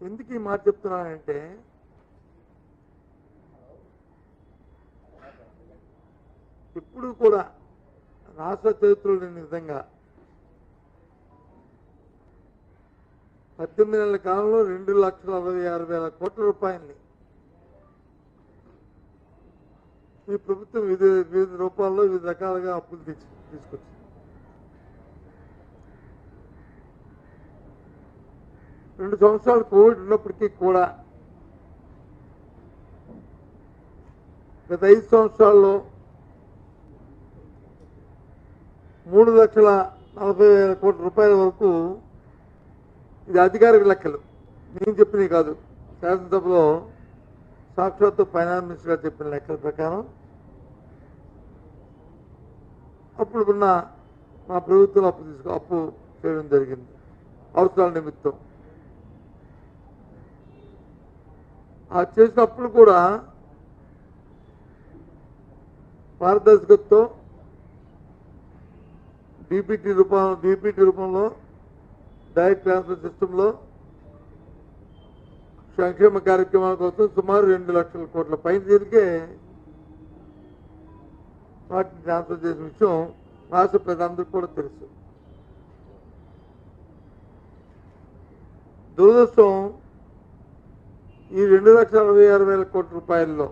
ఎందుకు ఈ మాట చెప్తున్నానంటే ఇప్పుడు కూడా రాష్ట్ర చరిత్రలో లేని విధంగా 18 నెలల కాలంలో 2,66,000 కోట్ల రూపాయలని ఈ ప్రభుత్వం వివిధ రూపాల్లో వివిధ రకాలుగా అప్పులు తీసుకొచ్చింది. రెండు సంవత్సరాలు కోవిడ్ ఉన్నప్పటికీ కూడా గత 5 సంవత్సరాల్లో 3,40,000 కోట్ల రూపాయల వరకు, ఇది అధికారిక లెక్కలు, నేను చెప్పినవి కాదు, శాసనసభలో సాక్షాత్తు ఫైనాన్స్ మినిస్టర్ గారు చెప్పిన లెక్కల ప్రకారం అప్పుడున్న మా ప్రభుత్వం అప్పు చేయడం జరిగింది అవసరాల నిమిత్తం. ఆ చేసిన అప్పులు కూడా పారదర్శకతతో డీపీటీ రూపంలో డైరెక్ట్ ట్రాన్స్ఫర్ సిస్టంలో సంక్షేమ కార్యక్రమాల కోసం సుమారు 2 లక్షల కోట్ల పైన జరిగే వాటిని ట్రాన్స్ఫర్ చేసిన విషయం రాష్ట్ర ప్రజలందరికీ కూడా తెలుసు. దురదృష్టం ఈ 2,66,000 కోట్ల రూపాయల్లో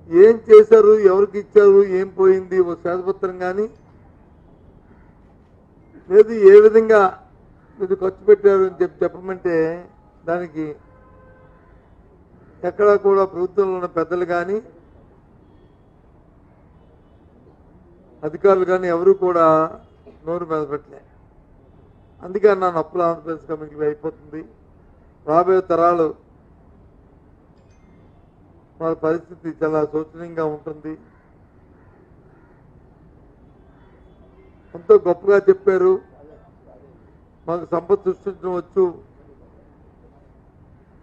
ఏం చేశారు, ఎవరికి ఇచ్చారు, ఏం పోయింది ఓ శ్వేతపత్రం కానీ లేదు ఏ విధంగా ఇది ఖర్చు పెట్టారు అని చెప్పమంటే దానికి ఎక్కడా కూడా ప్రభుత్వంలో ఉన్న పెద్దలు కానీ అధికారులు కానీ ఎవరు కూడా నోరు మీద పెట్టలే. అందుకే నన్ను అప్పుల ఆంధ్రప్రదేశ్ కమిటీ అయిపోతుంది, రాబోయే తరాలు వాళ్ళ పరిస్థితి చాలా శోచనీయంగా ఉంటుంది. ఎంతో గొప్పగా చెప్పారు, మాకు సంపద సృష్టించడం వచ్చు,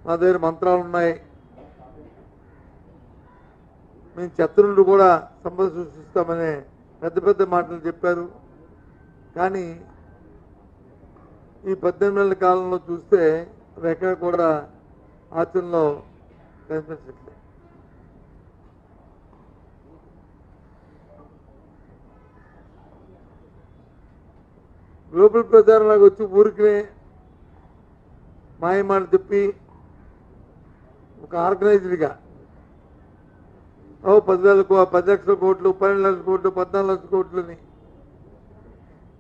మా దగ్గర మంత్రాలు ఉన్నాయి, మేము చెత్త నుండి కూడా సంపద సృష్టిస్తామనే పెద్ద పెద్ద మాటలు చెప్పారు. కానీ ఈ 18 నెలల కాలంలో చూస్తే అవి ఎక్కడ కూడా ఆచరణలో కనిపించట్లేదు. గ్లోబల్ ప్రచారంలోకి వచ్చి ఊరికినే మాయమాట చెప్పి ఒక ఆర్గనైజ్డ్గా 10 లక్షల కోట్లు, 12 లక్షల కోట్లు, 14 లక్షల కోట్లని